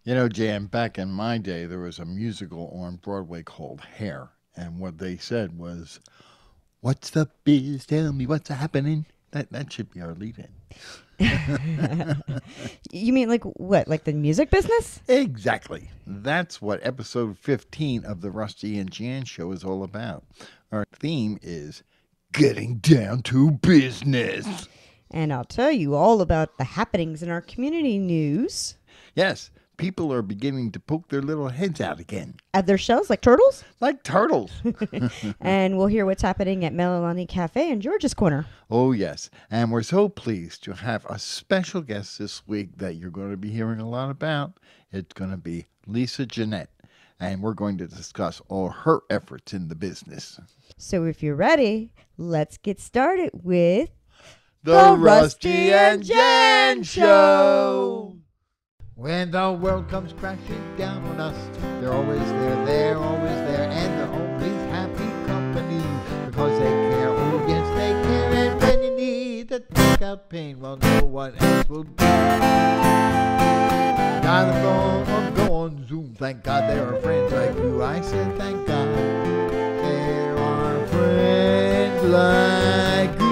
You know, Jan, back in my day, there was a musical on Broadway called Hair. And what they said was, "What's the biz? Tell me what's happening." That should be our lead in. You mean like what? Like the music business? Exactly. That's what episode 15 of the Rusty and Jan show is all about. Our theme is getting down to business. And I'll tell you all about the happenings in our community news. Yes, people are beginning to poke their little heads out again. At their shells like turtles? Like turtles. And we'll hear what's happening at Melanie Cafe in George's Corner. Oh, yes. And we're so pleased to have a special guest this week that you're going to be hearing a lot about. It's going to be Lisa Jeanette. And we're going to discuss all her efforts in the business. So if you're ready, let's get started with The Rusty and Jan Show. When the world comes crashing down on us, they're always there, and they're always happy company because they care. Oh, yes, they care. And when you need to take out pain, well, no one else will do. Dial the phone or go on Zoom. Thank God there are friends like you. I said, thank God there are friends like you.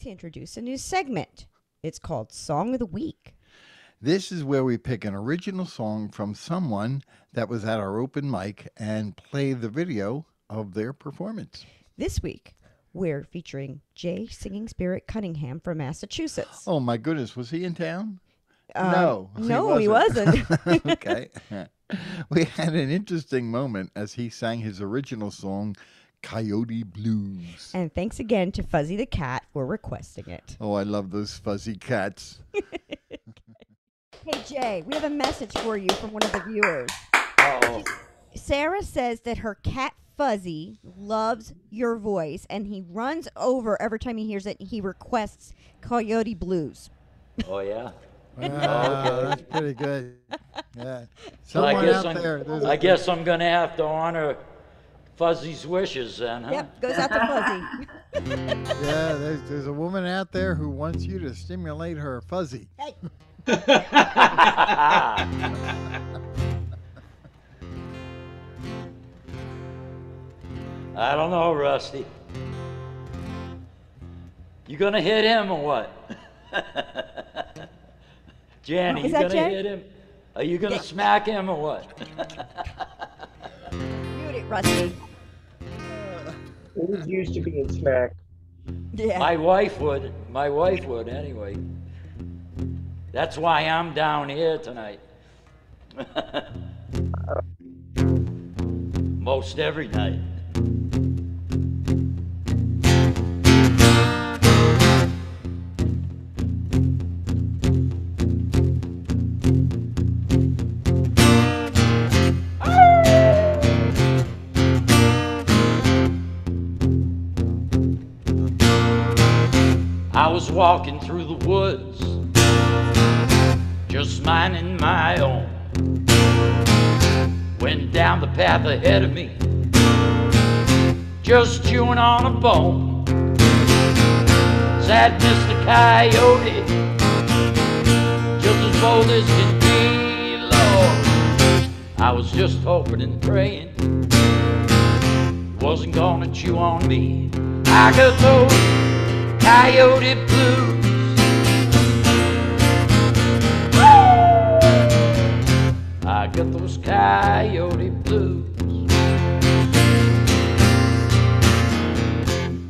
To introduce a new segment. It's called Song of the Week. This is where we pick an original song from someone that was at our open mic and play the video of their performance. This week, we're featuring Jay Singing Spirit Cunningham from Massachusetts. Oh my goodness, was he in town? No, he wasn't. Okay. We had an interesting moment as he sang his original song, Coyote Blues. And thanks again to Fuzzy the Cat for requesting it. Oh, I love those fuzzy cats. Hey, Jay, we have a message for you from one of the viewers. Oh, Sarah says that her cat Fuzzy loves your voice, and he runs over every time he hears it. He requests Coyote Blues. oh yeah. Wow, that's pretty good. Yeah. So I Someone guess out there. I guess I'm gonna have to honor Fuzzy's wishes then, huh? Yep, goes out to Fuzzy. Yeah, there's a woman out there who wants you to stimulate her fuzzy. Hey. I don't know, Rusty. You gonna hit him or what? Janny, Is you that gonna Jay? hit him? Are you gonna smack him or what? Mute it, Rusty. He's used to being smacked. Yeah. My wife would. My wife would anyway. That's why I'm down here tonight. Most every night. I was walking through the woods, just minding my own. Went down the path ahead of me, just chewing on a bone. Sat Mr. Coyote, just as bold as can be, Lord. I was just hoping and praying he wasn't gonna chew on me. I got those coyote blues. I got those coyote blues.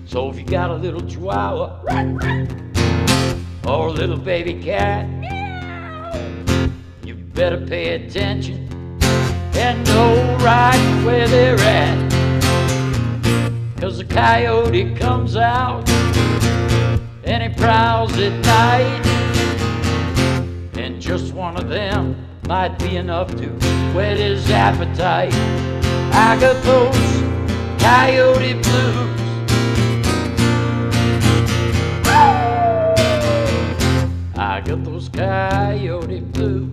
So if you got a little chihuahua or a little baby cat, you better pay attention and know right where they're at. 'Cause the coyote comes out and he prowls at night, and just one of them might be enough to whet his appetite. I got those coyote blues. I got those coyote blues.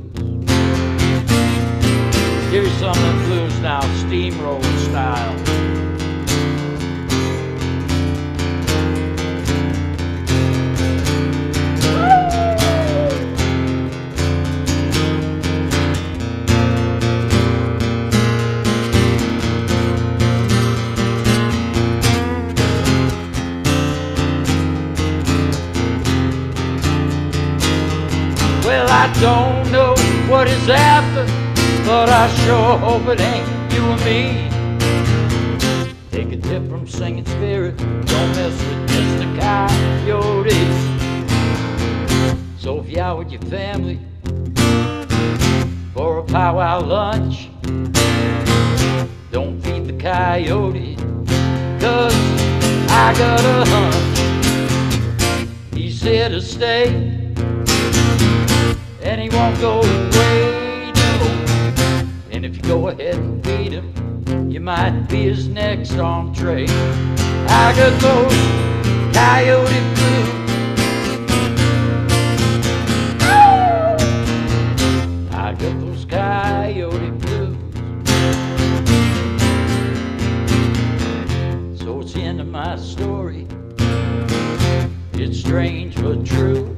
Here's some of the blues now, steamroll style. I don't know what he's after, but I sure hope it ain't you and me. Take a tip from singing spirit, don't mess with Mr. Coyote. So if you're out with your family for a powwow lunch, don't feed the coyote, 'cause I got a hunch he's here to stay, and he won't go away, no. And if you go ahead and feed him, you might be his next entree. I got those coyote blues. I got those coyote blues. So it's the end of my story. It's strange but true.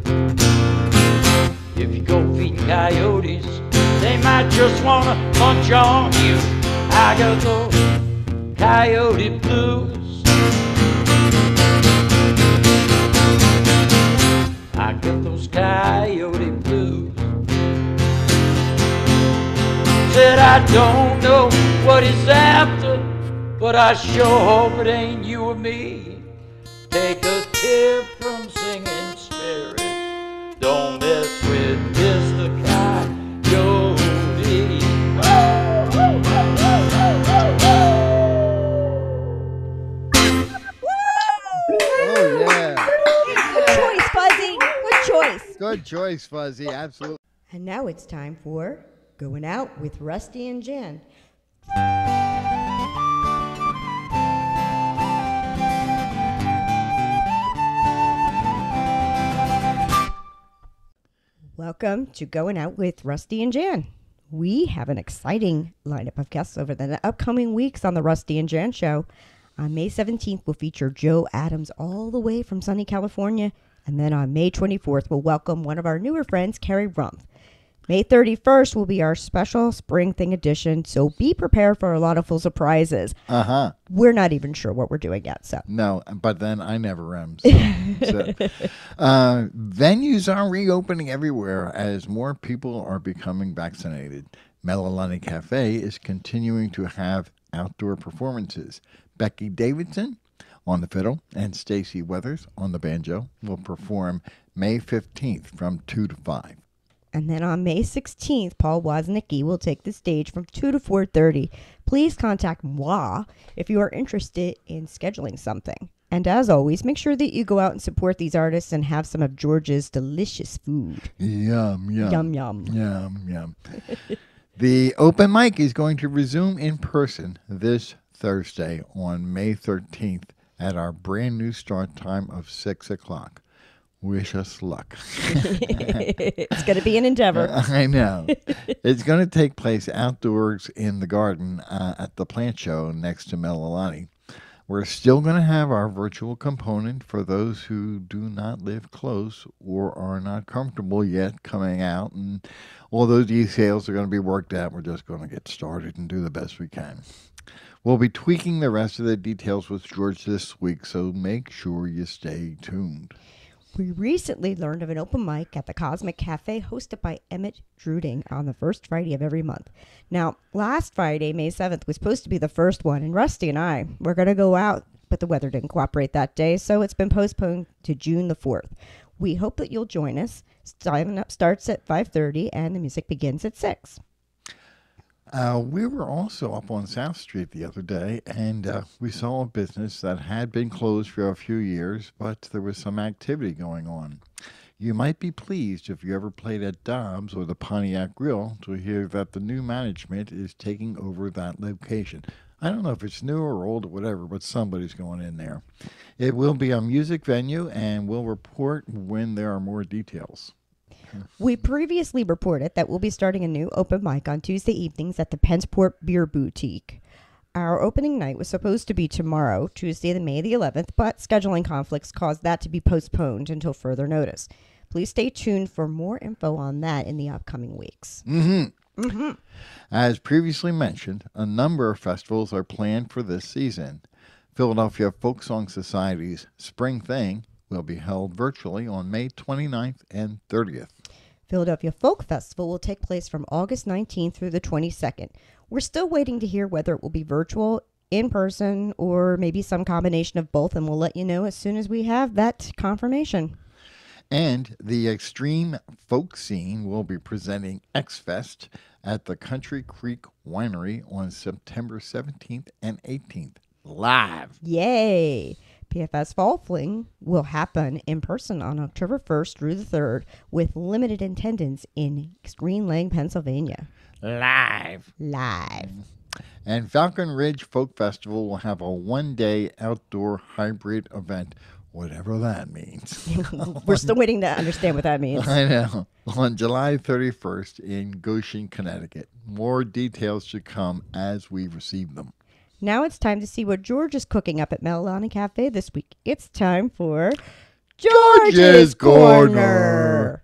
If you go feeding coyotes, they might just wanna munch on you. I got those coyote blues. I got those coyote blues. Said I don't know what he's after, but I sure hope it ain't you or me. Take a tip from singing spirit, don't mess with Mr. Coyote. Oh, yeah. Good choice, Fuzzy. Good choice. Good choice, Fuzzy. Absolutely. And now it's time for Going Out with Rusty and Jan. Welcome to Going Out with Rusty and Jan. We have an exciting lineup of guests over the upcoming weeks on the Rusty and Jan Show. On May 17th, we'll feature Joe Adams all the way from sunny California. And then on May 24th, we'll welcome one of our newer friends, Carrie Rumpf. May 31st will be our special Spring Thing edition, so be prepared for a lot of full surprises. Uh-huh. We're not even sure what we're doing yet, so. No, but then I never am. So, venues are reopening everywhere as more people are becoming vaccinated. Melalani Cafe is continuing to have outdoor performances. Becky Davidson on the fiddle and Stacy Weathers on the banjo will perform May 15th from 2 to 5. And then on May 16th, Paul Woznicki will take the stage from 2 to 4:30. Please contact moi if you are interested in scheduling something. And as always, make sure that you go out and support these artists and have some of George's delicious food. Yum, yum. Yum, yum. Yum, yum. The open mic is going to resume in person this Thursday on May 13th at our brand new start time of 6 o'clock. Wish us luck. It's going to be an endeavor. I know. It's going to take place outdoors in the garden at the plant show next to Melalani. We're still going to have our virtual component for those who do not live close or are not comfortable yet coming out. And all those details are going to be worked out. We're just going to get started and do the best we can. We'll be tweaking the rest of the details with George this week, so make sure you stay tuned. We recently learned of an open mic at the Cosmic Cafe hosted by Emmett Druding on the first Friday of every month. Now, last Friday, May 7th, was supposed to be the first one, and Rusty and I were going to go out, but the weather didn't cooperate that day, so it's been postponed to June the 4th. We hope that you'll join us. Sign up starts at 5:30, and the music begins at 6. We were also up on South Street the other day, and we saw a business that had been closed for a few years, but there was some activity going on. You might be pleased if you ever played at Dobbs or the Pontiac Grill to hear that the new management is taking over that location. I don't know if it's new or old or whatever, but somebody's going in there. It will be a music venue, and we'll report when there are more details. We previously reported that we'll be starting a new open mic on Tuesday evenings at the Pensport Beer Boutique. Our opening night was supposed to be tomorrow, Tuesday, May the 11th, but scheduling conflicts caused that to be postponed until further notice. Please stay tuned for more info on that in the upcoming weeks. As previously mentioned, a number of festivals are planned for this season. Philadelphia Folk Song Society's Spring Thing will be held virtually on May 29th and 30th. Philadelphia Folk Festival will take place from August 19th through the 22nd. We're still waiting to hear whether it will be virtual, in person, or maybe some combination of both, and we'll let you know as soon as we have that confirmation. And the extreme folk scene will be presenting X-Fest at the Country Creek Winery on September 17th and 18th, live. Yay! PFS Fall Fling will happen in person on October 1st through the 3rd with limited attendance in Green Lake, Pennsylvania. Live. And Falcon Ridge Folk Festival will have a one-day outdoor hybrid event, whatever that means. We're still waiting to understand what that means. I know. On July 31st in Goshen, Connecticut. More details should come as we receive them. Now it's time to see what George is cooking up at Melani Cafe this week. It's time for George's Corner.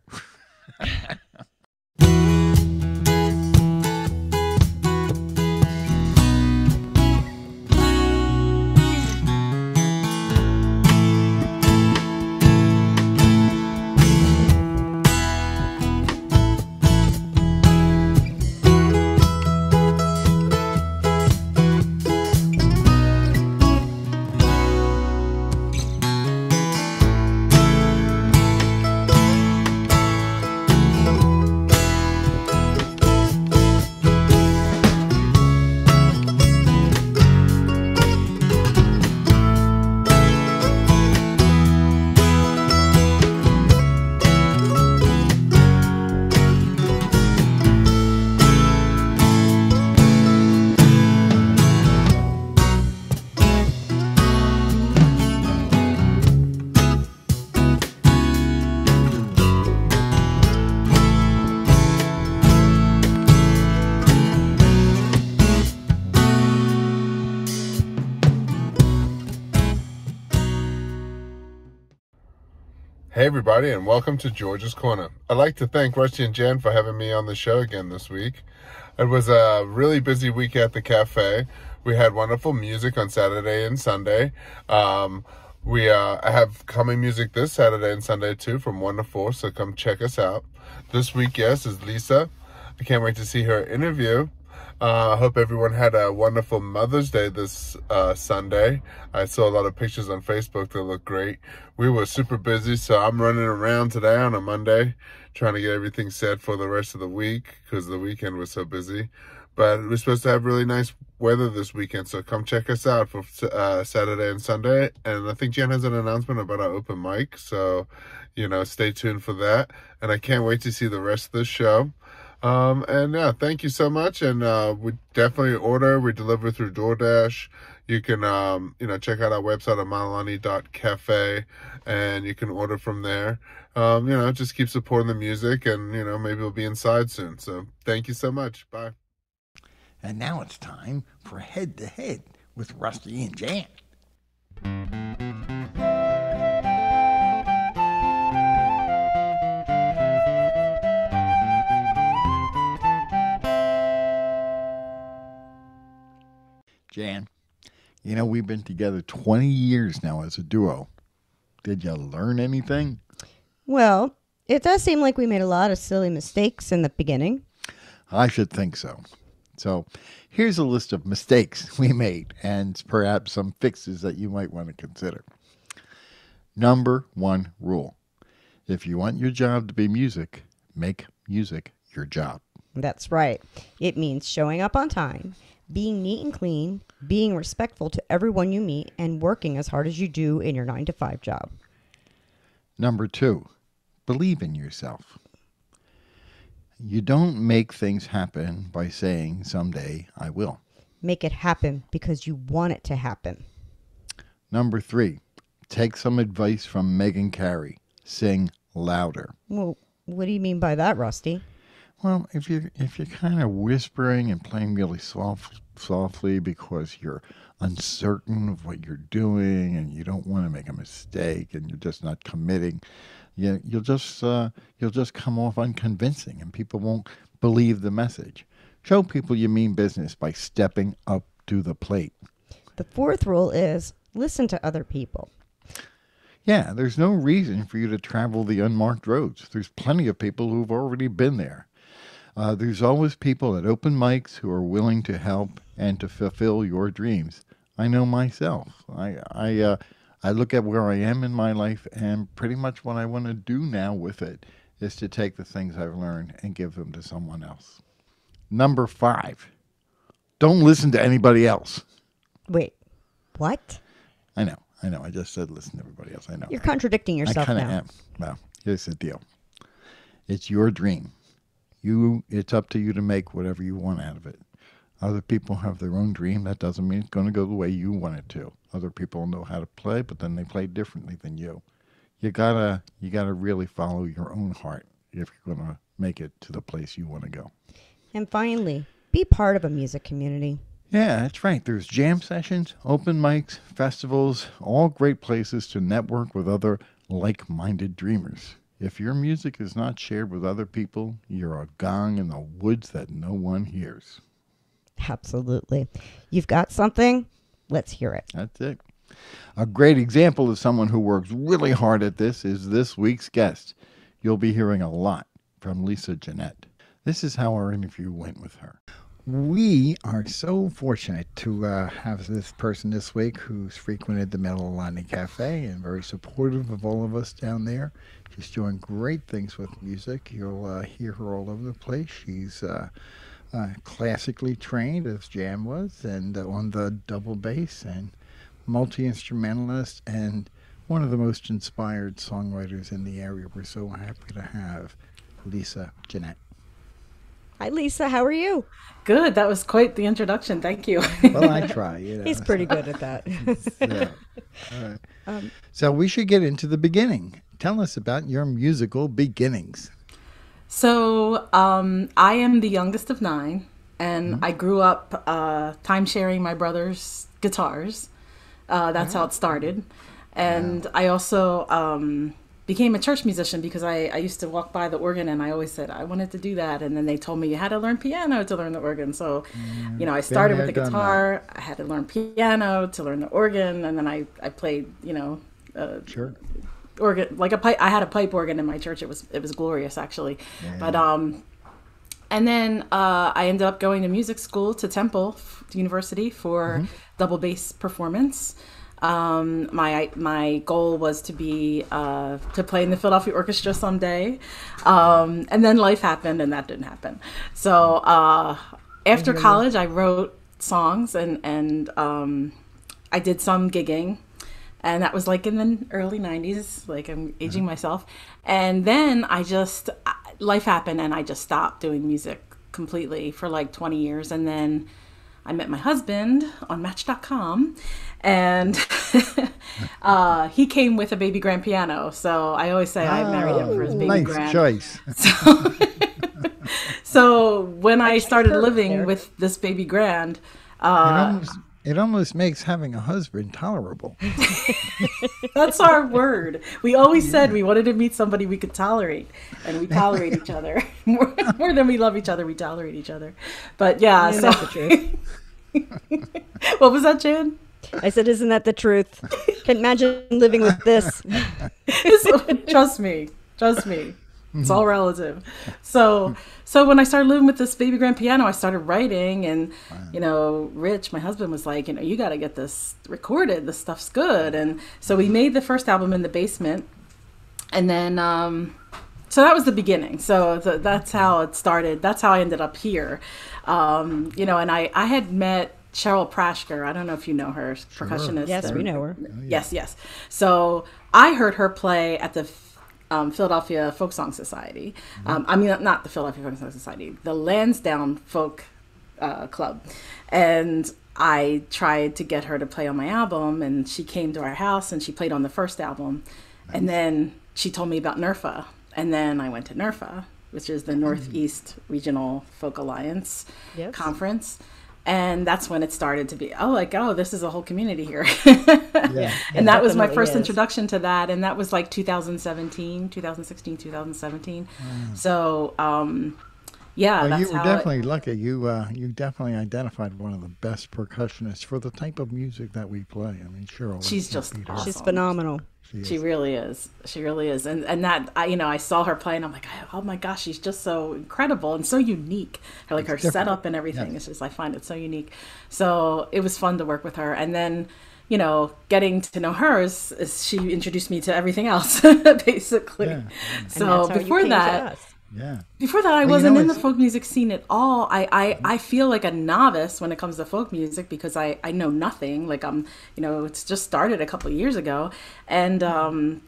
Hey everybody, and welcome to George's Corner. I'd like to thank Rusty and Jan for having me on the show again this week. It was a really busy week at the cafe. We had wonderful music on Saturday and Sunday. We have coming music this Saturday and Sunday too from 1 to 4, so come check us out. This week, guest is Lisa. I can't wait to see her interview. I hope everyone had a wonderful Mother's Day this Sunday. I saw a lot of pictures on Facebook that look great. We were super busy, so I'm running around today on a Monday trying to get everything set for the rest of the week because the weekend was so busy. But we're supposed to have really nice weather this weekend, so come check us out for Saturday and Sunday. And I think Jen has an announcement about our open mic, so, stay tuned for that. And I can't wait to see the rest of the show. And yeah, thank you so much. And we definitely we deliver through DoorDash. You can, check out our website at malani.cafe and you can order from there. Just keep supporting the music and, maybe we'll be inside soon. So thank you so much. Bye. And now it's time for Head to Head with Rusty and Jan. Jan, we've been together 20 years now as a duo. Did you learn anything? Well, it does seem like we made a lot of silly mistakes in the beginning. I should think so. So here's a list of mistakes we made and perhaps some fixes that you might want to consider. Number 1 rule. If you want your job to be music, make music your job. That's right. It means showing up on time, being neat and clean, being respectful to everyone you meet, and working as hard as you do in your 9-to-5 job. Number 2, believe in yourself. You don't make things happen by saying, someday I will. Make it happen because you want it to happen. Number 3, take some advice from Megan Carey. Sing louder. Well, what do you mean by that, Rusty? Well, if you're kind of whispering and playing really softly because you're uncertain of what you're doing and you don't want to make a mistake and you're just not committing, you'll just come off unconvincing and people won't believe the message. Show people you mean business by stepping up to the plate. The 4th rule is listen to other people. Yeah, there's no reason for you to travel the unmarked roads. There's plenty of people who've already been there. There's always people at open mics who are willing to help and to fulfill your dreams. I know myself. I look at where I am in my life, and pretty much what I want to do now with it is to take the things I've learned and give them to someone else. Number 5, don't listen to anybody else. Wait, what? I know. I just said listen to everybody else. I know. You're contradicting yourself I now. kind of am. Well, here's the deal. It's your dream. It's up to you to make whatever you want out of it. Other people have their own dream. That doesn't mean it's going to go the way you want it to. Other people know how to play, but then they play differently than you. You gotta really follow your own heart if you're going to make it to the place you want to go. And finally, be part of a music community. Yeah, that's right. There's jam sessions, open mics, festivals, all great places to network with other like-minded dreamers. If your music is not shared with other people, you're a gong in the woods that no one hears. Absolutely. You've got something? Let's hear it. That's it. A great example of someone who works really hard at this is this week's guest. You'll be hearing a lot from Lisa Jeanette. This is how our interview went with her. We are so fortunate to have this person this week who's frequented the Metal Lining Cafe and very supportive of all of us down there. She's doing great things with music. You'll hear her all over the place. She's classically trained, as Jan was, and on the double bass, and multi-instrumentalist, and one of the most inspired songwriters in the area. We're so happy to have Lisa Jeanette. Hi, Lisa. How are you? Good. That was quite the introduction. Thank you. Well, I try. He's pretty good at that. Yeah. All right. So we should get into the beginning. Tell us about your musical beginnings. So I am the youngest of 9, and I grew up time-sharing my brother's guitars. That's how it started. And I also became a church musician because I used to walk by the organ, and I always said I wanted to do that. And then they told me you had to learn piano to learn the organ. So, I started with the guitar. I had to learn piano to learn the organ, and then I played, Sure. organ, like a pipe. I had a pipe organ in my church. It was glorious, actually. Yeah. But and then I ended up going to music school to Temple University for double bass performance. My goal was to be to play in the Philadelphia Orchestra someday, and then life happened, and that didn't happen. So after college, I wrote songs, and I did some gigging, and that was like in the early 90s. Like, I'm aging myself, and then life happened, and I just stopped doing music completely for like 20 years, and then I met my husband on Match.com, and he came with a baby grand piano. So I always say I married him for his baby grand. Nice choice. So when I started living with this baby grand, it almost makes having a husband tolerable. That's our word. We always said we wanted to meet somebody we could tolerate, and we tolerate each other more than we love each other. We tolerate each other. But yeah, so that's the truth. What was that, Jan? I said, isn't that the truth? Can imagine living with this. Trust me. It's all relative. So when I started living with this baby grand piano, I started writing, and Rich, my husband, was like, you got to get this recorded. This stuff's good. And so we made the first album in the basement, and then so that was the beginning. So that's how it started. That's how I ended up here. And I had met Cheryl Prashker. I don't know if you know her, sure. Percussionist. Yes, we know her. Oh, yeah. Yes. So I heard her play at the Philadelphia Folk Song Society. Not the Philadelphia Folk Song Society, the Lansdowne Folk Club. And I tried to get her to play on my album, and she came to our house, and she played on the first album. Nice. And then she told me about NERFA. And then I went to NERFA, which is the Northeast Regional Folk Alliance Conference. And that's when it started to be, this is a whole community here. And that was my first introduction to that. And that was like 2016, 2017. So, yeah, Well, you that's were how definitely lucky. You definitely identified one of the best percussionists for the type of music that we play. I mean, Cheryl, she's can't just beat her. She's awesome. phenomenal. She She is. really is. She really is. And that I saw her play and I'm like, oh my gosh, she's just so incredible and so unique. Like her different. setup and everything. Yes. It's just I find it so unique. So it was fun to work with her. And then, getting to know her is she introduced me to everything else, basically. Yeah. And So that's how you before came to that, us. Yeah. I Well, wasn't in the it's- folk music scene at all. I feel like a novice when it comes to folk music because I know nothing. Like it's just started a couple of years ago. And, Well,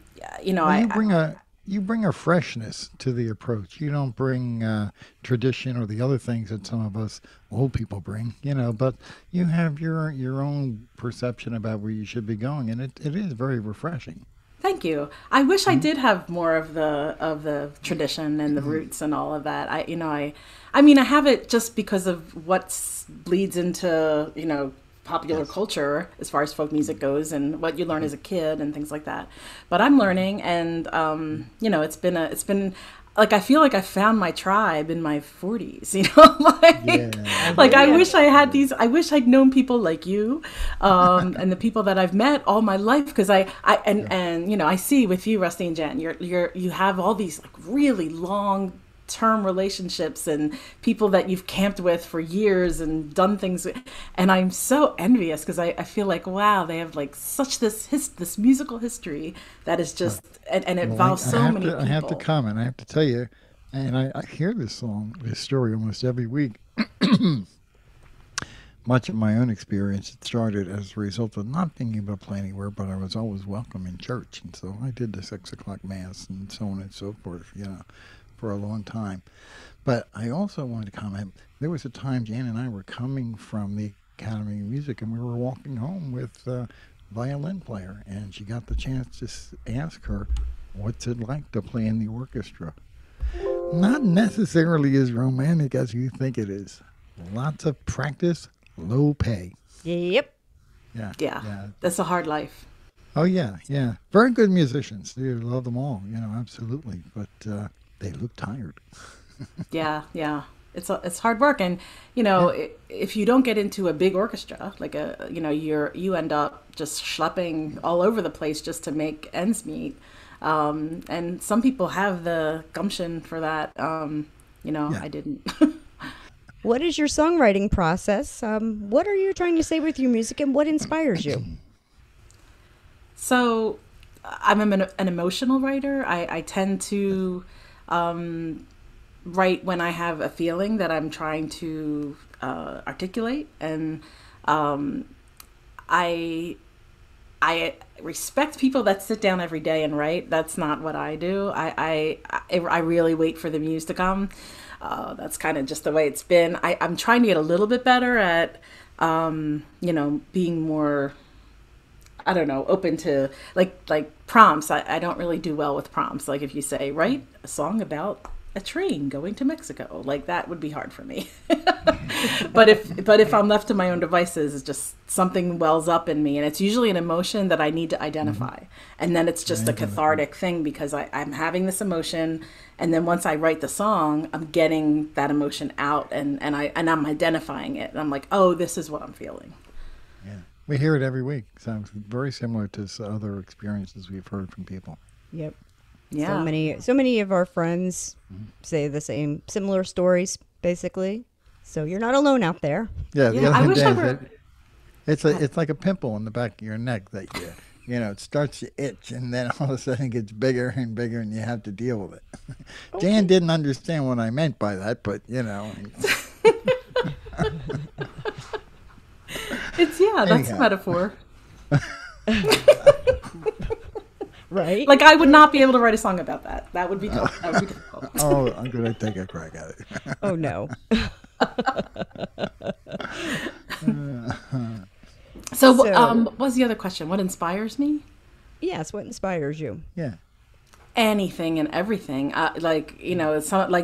you bring a freshness to the approach. You don't bring tradition or the other things that some of us old people bring, but you have your own perception about where you should be going, and it is very refreshing. Thank you. I wish I did have more of the tradition and the roots and all of that. I mean I have it just because of what bleeds into, popular culture as far as folk music goes and what you learn as a kid and things like that. But I'm learning and it's been like I feel like I found my tribe in my 40s, like I wish I had these. I wish I'd known people like you, and the people that I've met all my life. Because I see with you, Rusty and Jen, you have all these like really long term relationships and people that you've camped with for years and done things with, and I'm so envious because I feel like wow, they have like such this musical history that is just and it involves so many people. I have to comment. I have to tell you, and I hear this story almost every week. Much of my own experience, it started as a result of not being able to play anywhere, but I was always welcome in church, and so I did the 6 o'clock mass and so on and so forth, for a long time. But I also wanted to comment, there was a time Jan and I were coming from the Academy of Music and we were walking home with a violin player, and she got the chance to ask her, what's it like to play in the orchestra? Not necessarily as romantic as you think it is. Lots of practice, low pay. Yep. Yeah, that's a hard life. Oh, yeah. Very good musicians. You love them all, absolutely. But they look tired. Yeah. It's hard work, and if you don't get into a big orchestra, like you end up just schlepping all over the place just to make ends meet. And some people have the gumption for that. I didn't. What is your songwriting process? What are you trying to say with your music, and what inspires you? So, I'm an emotional writer. I tend to write when I have a feeling that I'm trying to articulate, and I respect people that sit down every day and write. That's not what I do. I really wait for the muse to come. That's kind of just the way it's been. I'm trying to get a little bit better at, being more, I don't know, open to like prompts. I don't really do well with prompts. Like if you say, write a song about a train going to Mexico, like that would be hard for me. but if I'm left to my own devices, it's just something wells up in me, and it's usually an emotion that I need to identify, and then it's just a cathartic thing because I'm having this emotion, and then once I write the song, I'm getting that emotion out, and I'm identifying it, and I'm like, oh, this is what I'm feeling. Yeah, we hear it every week. Sounds very similar to other experiences we've heard from people. Yep. Yeah. So many of our friends say the same, similar stories, basically. So you're not alone out there. Yeah, Yeah, the I other wish day I were- it's like a pimple in the back of your neck that it starts to itch, and then all of a sudden it gets bigger and bigger, and you have to deal with it. Jan didn't understand what I meant by that, but That's a Anyhow. metaphor. Right? Like I would not be able to write a song about that. That would be tough. That would be difficult. oh, I'm gonna take a crack at it. Oh, no. So, So- what was the other question? What inspires me? Yes, what inspires you? Yeah. Anything and everything. Like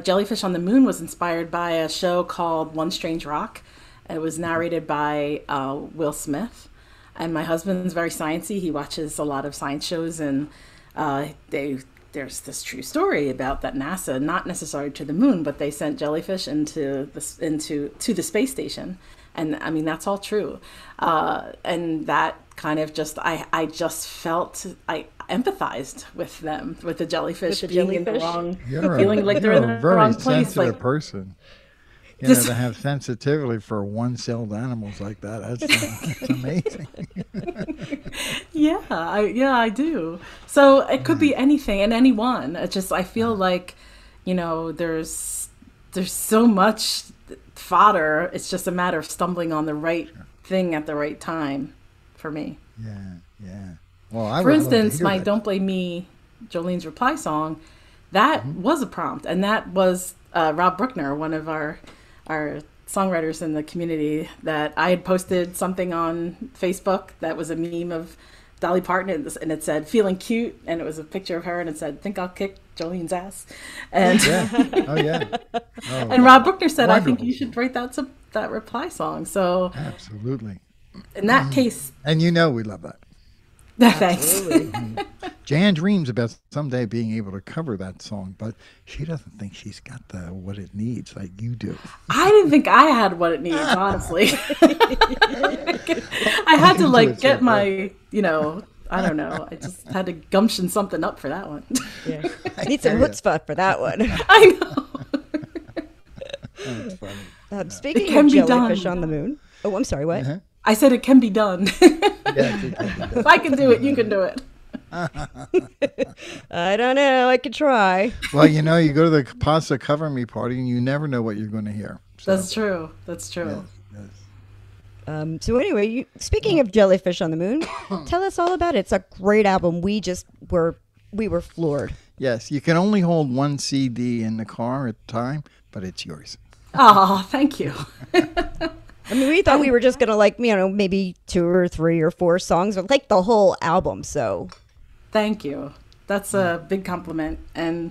Jellyfish on the Moon was inspired by a show called One Strange Rock. It was narrated by Will Smith. And my husband's very sciencey. He watches a lot of science shows, and they there's this true story about that NASA, not necessarily to the moon, but they sent jellyfish to the space station, and I mean that's all true, and that kind of just I just felt I empathized with them, with the jellyfish being in the wrong, feeling like they're in the wrong place. You're a very sensitive person. You know, to have sensitivity for one-celled animals like that, that's amazing. I do. So it could be anything and anyone. It just, I feel like, you know, there's so much fodder. It's just a matter of stumbling on the right thing at the right time for me. Yeah. Well, for instance, my Don't Blame Me, Jolene's Reply song, that was a prompt. And that was Rob Bruckner, one of our songwriters in the community, that I had posted something on Facebook that was a meme of Dolly Parton, and it said "feeling cute," and it was a picture of her, and it said "think I'll kick Jolene's ass." And and Rob Bruckner said, wonderful. "I think you should write that reply song." So absolutely, in that case, and you know we love that. Thanks. Jan dreams about someday being able to cover that song, but she doesn't think she's got what it needs like you do. I didn't think I had what it needs, honestly. I had to get my, I don't know. I just had to gumption something up for that one. Yeah. I need some chutzpah for that one. I know. That's funny. Speaking of jellyfish on the moon. Oh, I'm sorry, what? I said it can be done. If I can do it, you can do it. I don't know. I could try. Well, you go to the pasta cover me party and you never know what you're going to hear. So. That's true. That's true. Yes. So anyway, speaking of Jellyfish on the Moon, tell us all about it. It's a great album. We were floored. Yes, you can only hold one CD in the car at a time, but it's yours. Oh, thank you. I mean, we thought we were just going to maybe 2 or 3 or 4 songs, but the whole album. So thank you. That's a big compliment. And,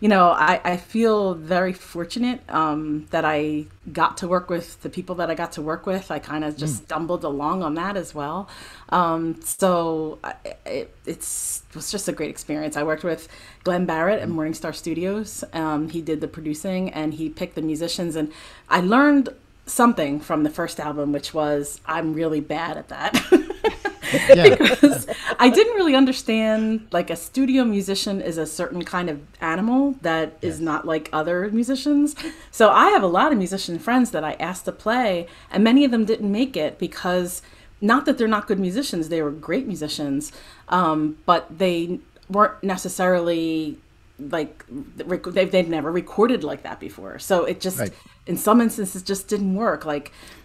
I feel very fortunate that I got to work with the people that I got to work with. I kind of just stumbled along on that as well. So it was just a great experience. I worked with Glenn Barrett at Morning Star Studios. He did the producing and he picked the musicians. And I learned something from the first album, which was I'm really bad at that. Because I didn't really understand a studio musician is a certain kind of animal that is not like other musicians. So I have a lot of musician friends that I asked to play, and many of them didn't make it because not that they're not good musicians, they were great musicians, but they weren't necessarily they'd never recorded like that before. So it just in some instances just didn't work.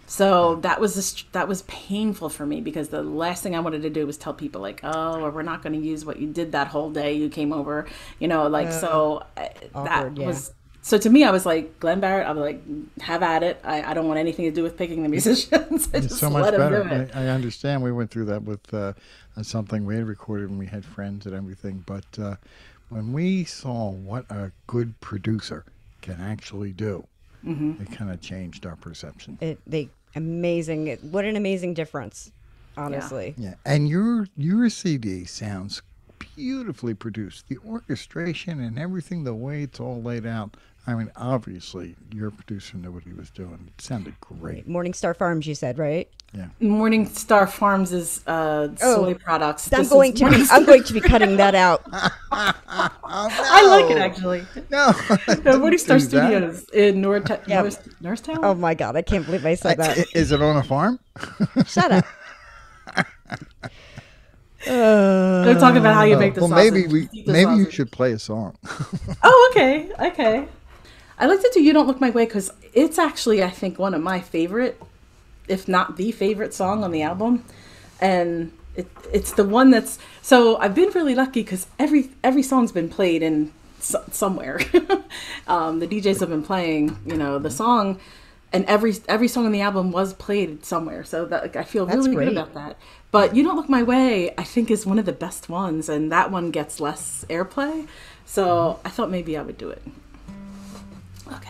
So that was painful for me because the last thing I wanted to do was tell people we're not going to use what you did that whole day you came over, so awkward, was. So to me, I was like, Glenn Barrett, I was like, have at it. I don't want anything to do with picking the musicians. It's so much better. I understand. We went through that with something we had recorded when we had friends and everything. But when we saw what a good producer can actually do, it kind of changed our perception. Amazing. What an amazing difference, honestly. Yeah. And your CD sounds beautifully produced. The orchestration and everything, the way it's all laid out. I mean, obviously, your producer knew what he was doing. It sounded great. Morning Star Farms, you said, right? Yeah. Morning Star Farms is soy products. I'm going to be cutting that out. I like it, actually. No. Morning Star Studios in Norristown. Oh, my God. I can't believe I said that. Is it on a farm? Shut up. Don't talk about how you make the sausage. Maybe you should play a song. Oh, okay. I like to do You Don't Look My Way because it's actually, I think, one of my favorite, if not the favorite song on the album. And it's the one that's, so I've been really lucky because every song's been played in somewhere. The DJs have been playing, the song, and every song on the album was played somewhere. So that I feel really good about that. But You Don't Look My Way, I think, is one of the best ones, and that one gets less airplay. So I thought maybe I would do it. Okay.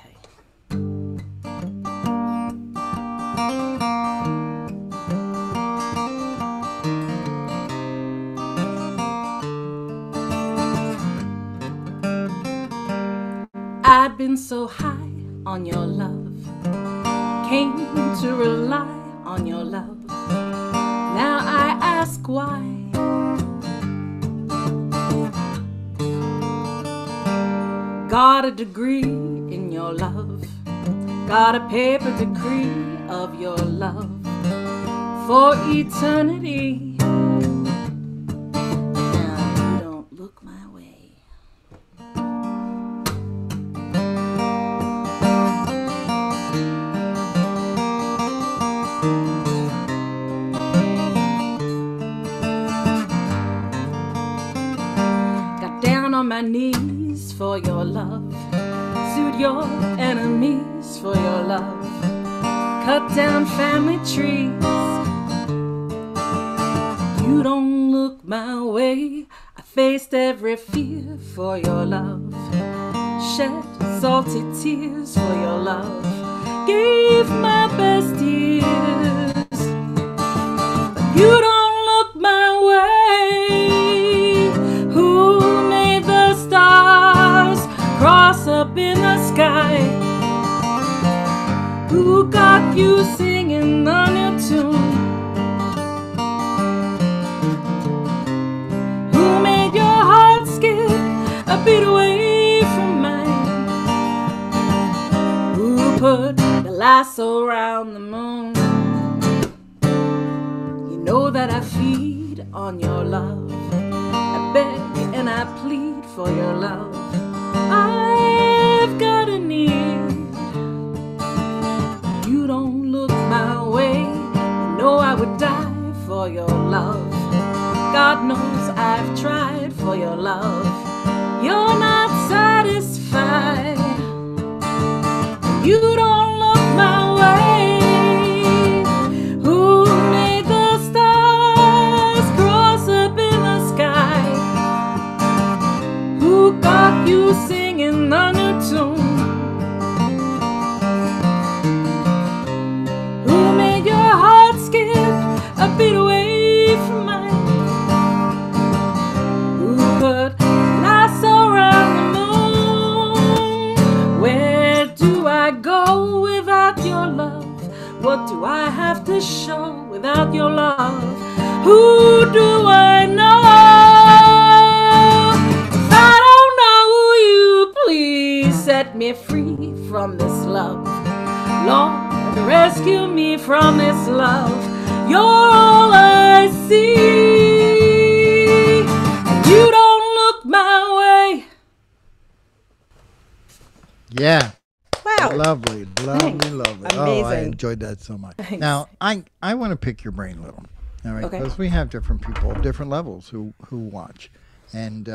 had been so high on your love, came to rely on your love. Now I ask why. Got a degree in your love, got a paper decree of your love for eternity. Now you don't look my way. Got down on my knees for your love, sued your enemies for your love, cut down family trees. You don't look my way. I faced every fear for your love, shed salty tears for your love, gave my best years. But you don't look my way. Who made the stars cross up in the sky? Who got you singing on your tune? Who made your heart skip a beat away from mine? Who put the lasso around the moon? You know that I feed on your love, I beg and I plead for your love. I've got a need. You don't look my way. You know I would die for your love. God knows I've tried for your love. You're not satisfied. You don't look my way. Who made the stars cross up in the sky? Who got you singing on your tune? Who made your heart skip a beat away from mine? Who put lasso around the moon? Where do I go without your love? What do I have to show without your love? Who do I know? If I don't know you, please set me free from this love. Lord, rescue me from this love. You're all I see. And you don't look my way. Yeah. Wow. Lovely, Thanks. lovely. Oh, I Amazing. enjoyed that so much. Thanks. Now, I want to pick your brain a little. All right, Okay. because we have different people of different levels who watch, and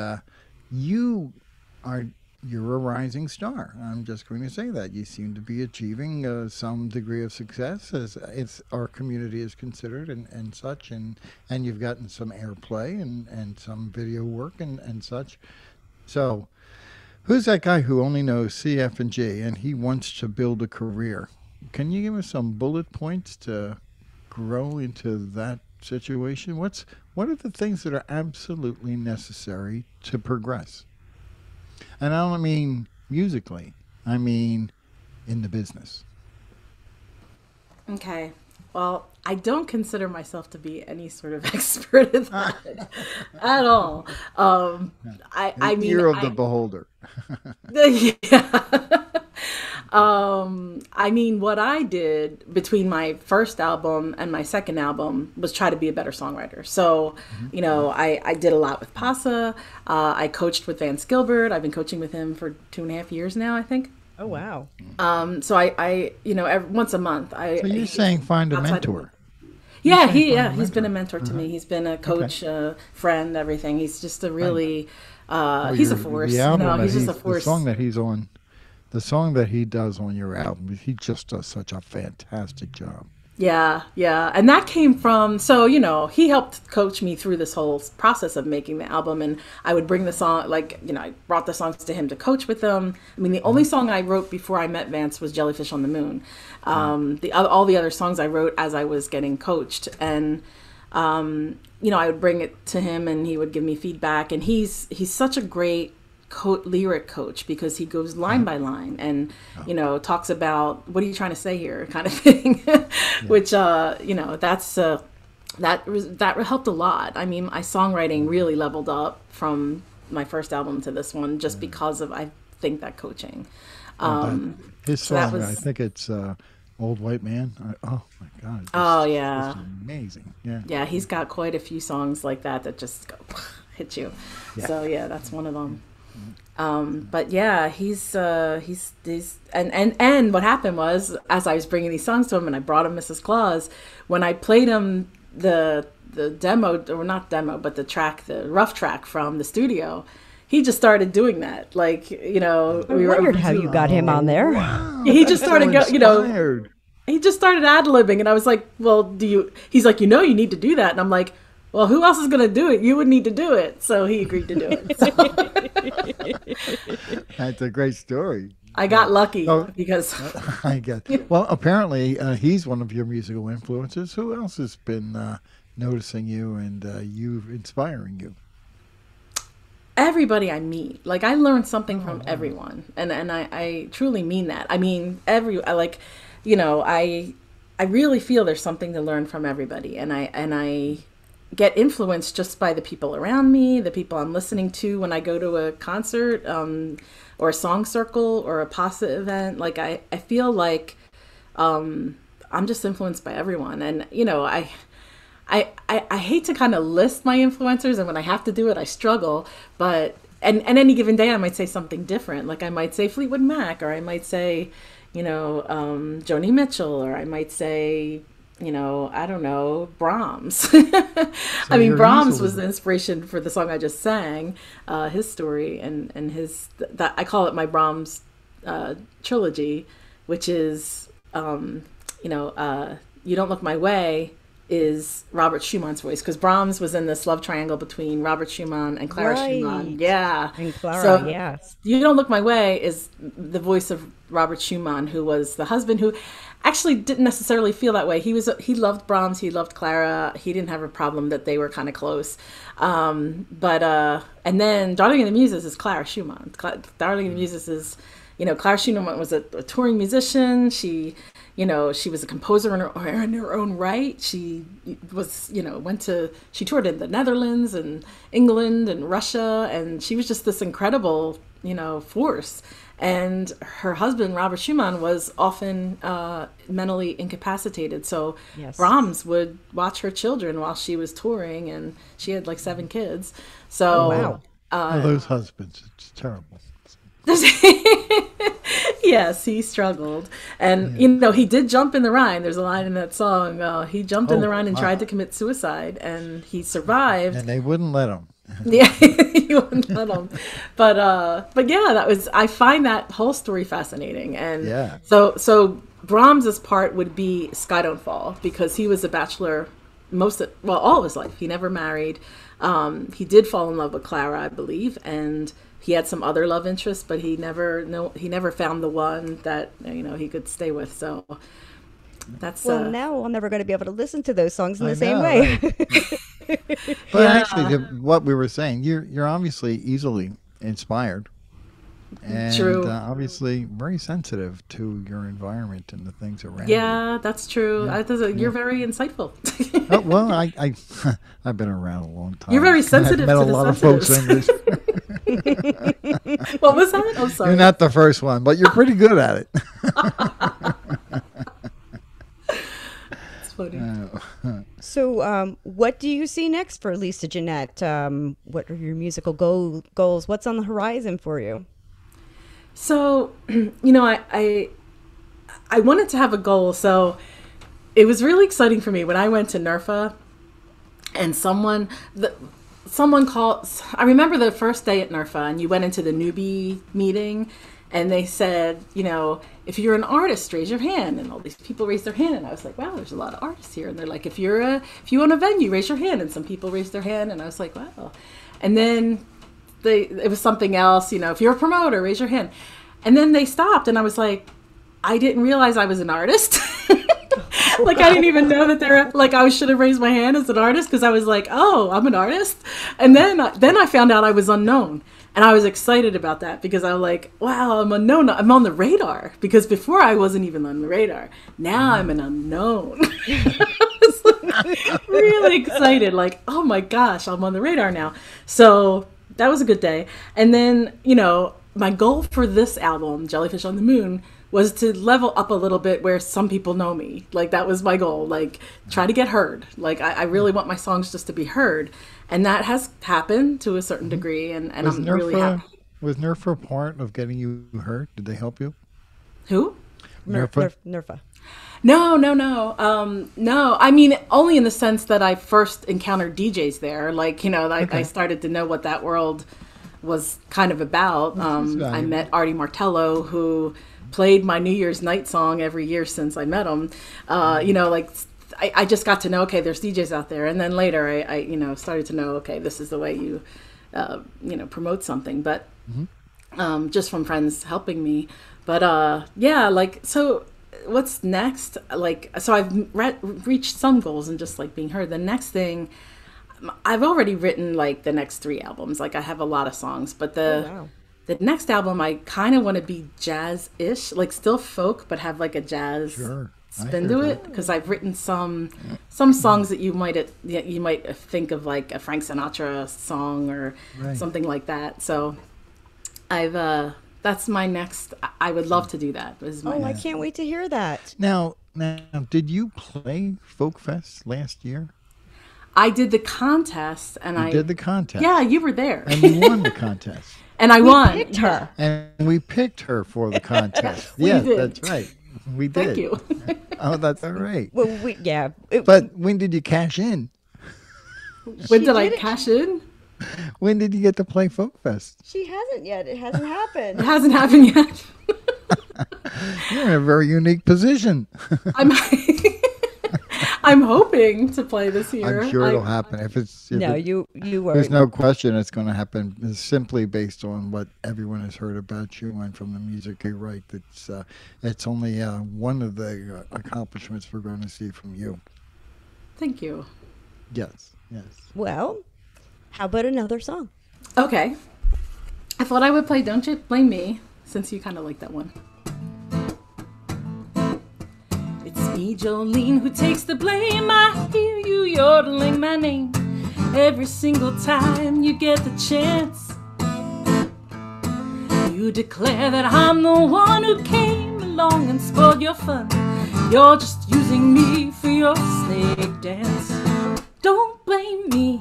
you're a rising star. I'm just going to say that you seem to be achieving some degree of success, as it's our community is considered, and such, and you've gotten some airplay and some video work and such. So, who's that guy who only knows C, F, and G, and he wants to build a career? Can you give us some bullet points to grow into that situation? What are the things that are absolutely necessary to progress? And I don't mean musically. I mean in the business. Okay. Well, I don't consider myself to be any sort of expert at that at all. I mean, Ear of the beholder. Yeah. I mean, what I did between my first album and my second album was try to be a better songwriter. So, you know, I did a lot with Pasa. I coached with Vance Gilbert. I've been coaching with him for 2.5 years now, I think. Oh, wow. So I you know, once a month. So you're saying find a outside of- mentor. Yeah, he's been a mentor to me. He's been a coach, friend, everything. He's just a really, he's a force. The album that he's just a force. The song that he's on, the song that he does on your album, he just does such a fantastic job. Yeah, yeah. And that came from, so, you know, he helped coach me through this whole process of making the album. And I would bring the song, like, you know, I brought the songs to him to coach with them. I mean, the only song I wrote before I met Vance was Jellyfish on the Moon. All the other songs I wrote as I was getting coached. And, you know, I would bring it to him and he would give me feedback. And he's such a great lyric coach, because he goes line by line and talks about, what are you trying to say here, kind of thing. Which that's that helped a lot. I mean, my songwriting really leveled up from my first album to this one, just because of, I think, that coaching. His so that song, was, I think it's Old White Man. Oh my God. Yeah. It's amazing. Yeah. Yeah, he's got quite a few songs like that just go hit you. Yeah. So yeah, that's one of them. But yeah, he's and what happened was, as I was bringing these songs to him and I brought him Mrs. Claus, when I played him the demo, or not demo, but the rough track from the studio, he just started doing that. Like, I wondered how you got him on there. Wow, he just started so he just started ad-libbing, and I was like, well, he's like, you need to do that. And I'm like, well, who else is going to do it? You would need to do it. So he agreed to do it. So. That's a great story. I got lucky because I guess. Well, apparently he's one of your musical influences. Who else has been noticing you and you inspiring you? Everybody I meet. Like, I learned something from everyone, and I truly mean that. I mean, I really feel there's something to learn from everybody, and I get influenced just by the people around me, the people I'm listening to when I go to a concert, or a song circle, or a PASA event. Like, I feel like I'm just influenced by everyone, and I hate to kind of list my influencers, and when I have to do it, I struggle. But and any given day, I might say something different. Like, I might say Fleetwood Mac, or I might say, Joni Mitchell, or I might say, I don't know, Brahms. I mean, Brahms was the inspiration for the song I just sang, his story and that I call it my Brahms trilogy, which is, You Don't Look My Way is Robert Schumann's voice, because Brahms was in this love triangle between Robert Schumann and Clara Schumann. Yeah. And Clara, so, yes. You Don't Look My Way is the voice of Robert Schumann, who was the husband who actually didn't necessarily feel that way. He loved Brahms, he loved Clara. He didn't have a problem that they were kind of close. And then Darling in the Muses is Clara Schumann. Darling in the Muses is, Clara Schumann was a touring musician. She was a composer in her own right. She was, she toured in the Netherlands and England and Russia, and she was just this incredible, force. And her husband, Robert Schumann, was often mentally incapacitated. So yes. Brahms would watch her children while she was touring, and she had like 7 kids. So those husbands, it's terrible. Yes, he struggled. And, he did jump in the Rhine. There's a line in that song. He jumped in the Rhine and tried to commit suicide, and he survived. And they wouldn't let him. Yeah, you wouldn't let him. But yeah, I find that whole story fascinating. And so Brahms's part would be Sky Don't Fall, because he was a bachelor all of his life. He never married. He did fall in love with Clara, I believe, and he had some other love interests, but he never found the one that he could stay with. So that's now I'm never going to be able to listen to those songs in the same way. Right? But actually, what we were saying, you're obviously easily inspired, and true. Obviously very sensitive to your environment and the things around. Yeah, that's true. You're very insightful. Well, I've been around a long time. You're very sensitive. I've met to a lot sensitives. of folks in this. What was that? Oh, sorry. You're not the first one, but you're pretty good at it. It's funny. So, what do you see next for Lisa Jeanette? What are your musical goals? What's on the horizon for you? So, I wanted to have a goal. So, it was really exciting for me when I went to NERFA, and someone called. I remember the first day at NERFA, and you went into the newbie meeting, and they said, if you're an artist, raise your hand. And all these people raised their hand, and I was like, wow, there's a lot of artists here. And they're like, if you own a venue, raise your hand. And some people raised their hand, and I was like, wow. And then it was something else, if you're a promoter, raise your hand. And then they stopped, and I was like, I didn't realize I was an artist. Like I didn't even know that they're like I should have raised my hand as an artist because I was like, oh, I'm an artist. And then I found out I was unknown. And I was excited about that because I was like, wow, I'm unknown. I'm on the radar. Because before I wasn't even on the radar. Now I'm an unknown. I was like, really excited. Like, oh my gosh, I'm on the radar now. So that was a good day. And then, you know, my goal for this album, Jellyfish on the Moon, was to level up a little bit where some people know me. Like, that was my goal. Like, try to get heard. Like, I really want my songs just to be heard. And that has happened to a certain degree, and I'm really happy. Was Nerfa part of getting you heard? Did they help you? Who? Nerfa. No. No, I mean, only in the sense that I first encountered DJs there. Like, you know, I started to know what that world was kind of about. I met Artie Martello, who played my New Year's night song every year since I met him. You know, like, I just got to know, okay, there's DJs out there. And then later I you know, started to know, okay, this is the way you, you know, promote something. But just from friends helping me. But yeah, like, so what's next? Like, so I've reached some goals and just like being heard. The next thing, I've already written like the next 3 albums. Like I have a lot of songs, but the next album, I kind of want to be jazz-ish, like still folk, but have like a jazz spin to it. Because I've written some songs that you might think of like a Frank Sinatra song or something like that. So I've that's my next. I would love to do that. I can't wait to hear that. Now, did you play Folk Fest last year? I did the contest, and you did the contest. Yeah, you were there, and you won the contest. And I won. Picked her. And we picked her for the contest. Yes, that's right. We did. Thank you. Oh, that's all right. Well, but when did you cash in? When did I cash in? When did you get to play Folk Fest? She hasn't yet. It hasn't happened. It hasn't happened yet. You're in a very unique position. I'm hoping to play this year. I'm sure it'll happen. You were. There's no question it's going to happen. It's simply based on what everyone has heard about you and from the music you write. It's only one of the accomplishments we're going to see from you. Thank you. Yes. Well, how about another song? Okay. I thought I would play Don't You Blame Me, since you kind of like that one. It's me, Jolene, who takes the blame. I hear you yodeling my name every single time you get the chance. You declare that I'm the one who came along and spoiled your fun. You're just using me for your snake dance. Don't blame me.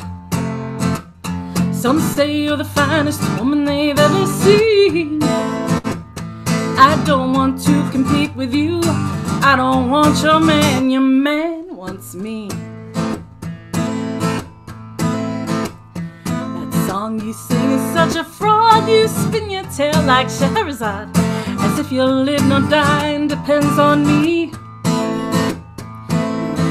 Some say you're the finest woman they've ever seen. I don't want to compete with you. I don't want your man wants me. That song you sing is such a fraud. You spin your tail like Scheherazade, as if your live nor die depends on me.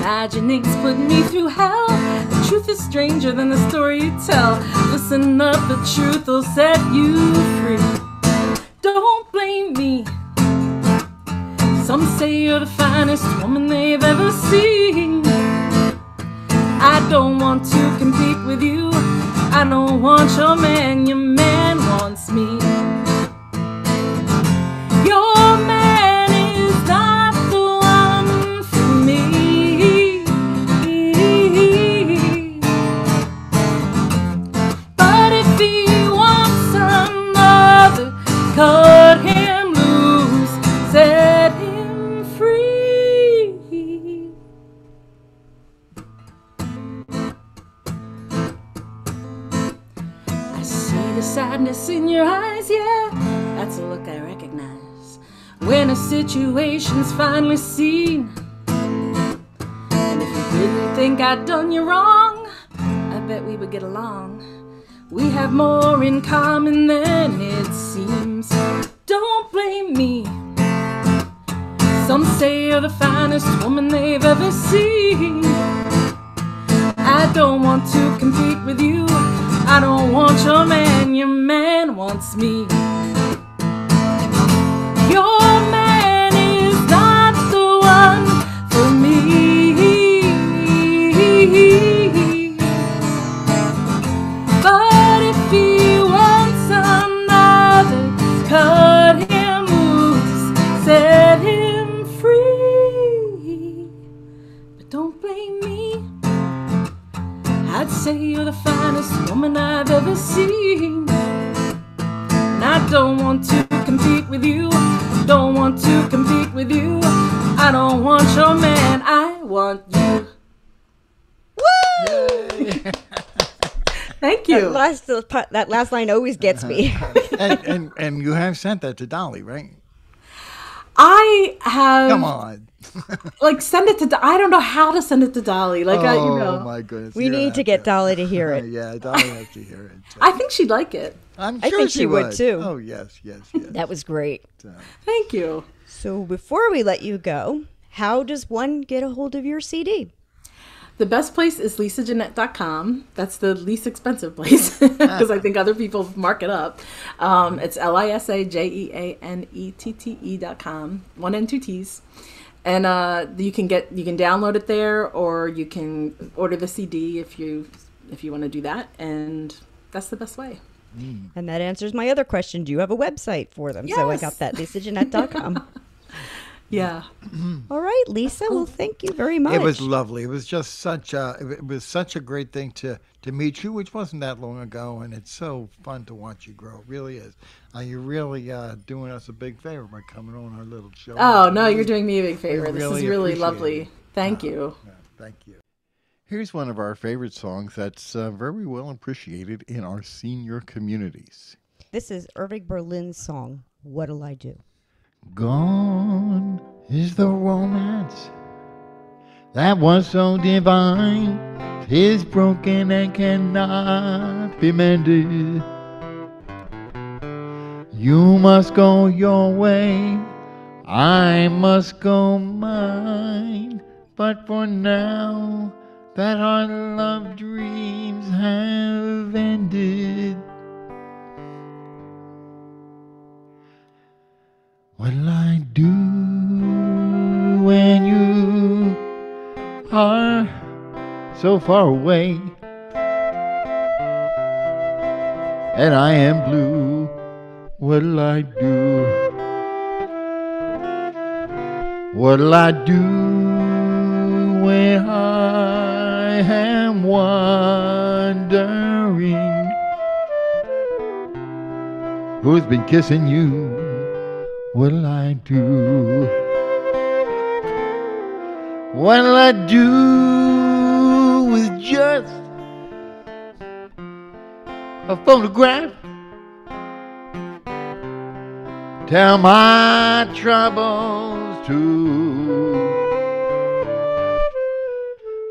Imagining's put me through hell. The truth is stranger than the story you tell. Listen up, the truth will set you free. Don't blame me. Some say you're the finest woman they've ever seen. I don't want to compete with you. I don't want your man wants me. Your man is not the one for me. But if he wants another, cut him loose, set him free. I see the sadness in your eyes, yeah, that's a look I recognize when a situation's finally seen. And if you didn't think I'd done you wrong, I bet we would get along. We have more in common than it seems. Don't blame me. Some say you're the finest woman they've ever seen. I don't want to compete with you. I don't want your man wants me. Your man is not the one for me. I don't want to compete with you. Don't want to compete with you. I don't want your man, I want you. Woo! Thank you. That last line always gets me. and you have sent that to Dolly, right? I have. Come on. Like, send it to. I don't know how to send it to Dolly. Like, Oh my goodness. We need to get Dolly to hear it. Yeah, Dolly has to hear it. I think she'd like it. I'm I sure think she would, too. Oh yes. That was great. Thank you. So before we let you go, how does one get a hold of your CD? The best place is lisajeanette.com. That's the least expensive place because I think other people mark it up. It's lisajeanette.com. 1 and 2 T's. And you can download it there, or you can order the CD if you want to do that. And that's the best way. And that answers my other question. Do you have a website for them? Yes. So I got that, lisajeanette.com. Yeah. All right, Lisa. Well, thank you very much. It was lovely. It was just such a great thing to meet you, which wasn't that long ago, and it's so fun to watch you grow. It really is. You're really doing us a big favor by coming on our little show. Oh, no, you're doing me a big favor. This is really appreciate lovely. it. Thank you. Yeah, thank you. Here's one of our favorite songs that's very well appreciated in our senior communities. This is Irving Berlin's song, What'll I Do? Gone is the romance that was so divine. 'Tis broken and cannot be mended. You must go your way, I must go mine. But for now, that our love dreams have ended. What'll I do when you are so far away and I am blue? What'll I do? What'll I do when I am wondering who's been kissing you? What'll I do? What'll I do with just a photograph? Tell my troubles to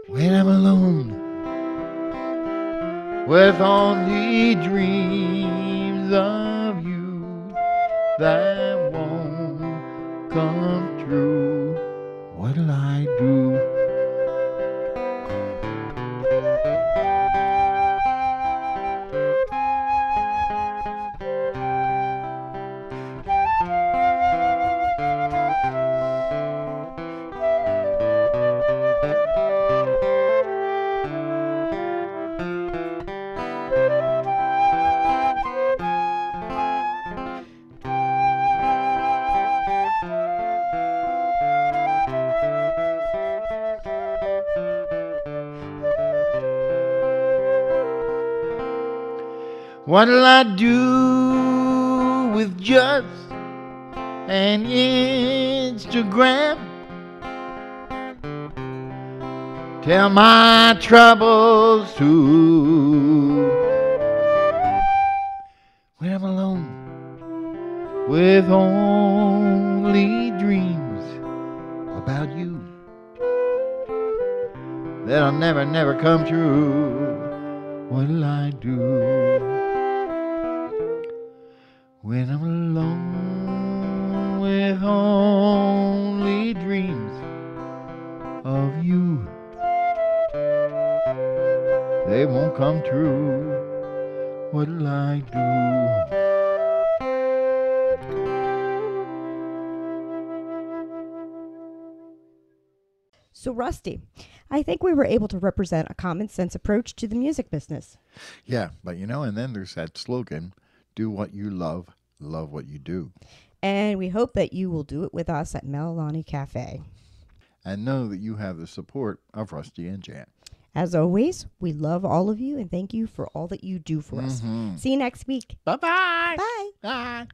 when I'm alone with only dreams of you that won't come true. What'll I do? What'll I do with just an Instagram? Tell my troubles to when I'm alone with only dreams about you that'll never come true. What'll I do when I'm alone with only dreams of you? They won't come true. What'll I do? So, Rusty, I think we were able to represent a common sense approach to the music business. Yeah, but and then there's that slogan, do what you love what you do. And we hope that you will do it with us at Melalani Cafe. And know that you have the support of Rusty and Jan. As always, we love all of you and thank you for all that you do for us. See you next week. Bye-bye. Bye. Bye.